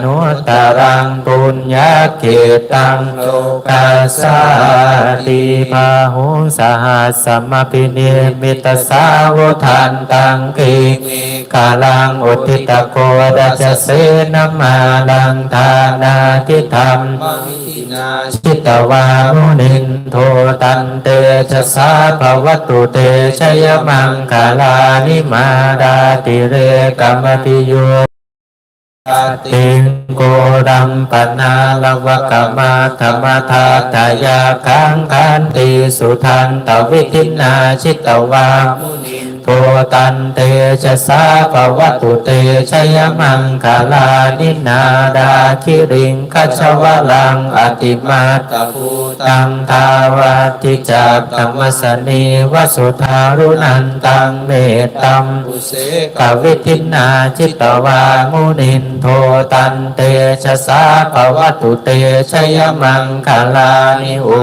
นุตรังปุญญาเกตังโลกัสสาติภาหุงสหัสสมพิเนมิตสาวทันตังกิมิกาลังอุทิตโกดัจเสนมาลังทานาทิธรรมชิตวามุนินโทตันเตชะสาภวตุเตชยมังคาลานิมาดาติเรกัมปิโยติงโกดัมปนาลวะกะมาธรรมทาตายาคังคันติสุทันตวิทินาชิตวามุนินโทตันเตชะสาภวตุเตชยมังคาลานินาดาคิริงคัจฉวลังอติมาตภูตังทาวาติจักธรรมสนีวสุธารุนันตังเมตตัมอุเสกวิทินาชิตวามุนินโทตันเตชะสาภวตุเตชยมังคาลานิอุ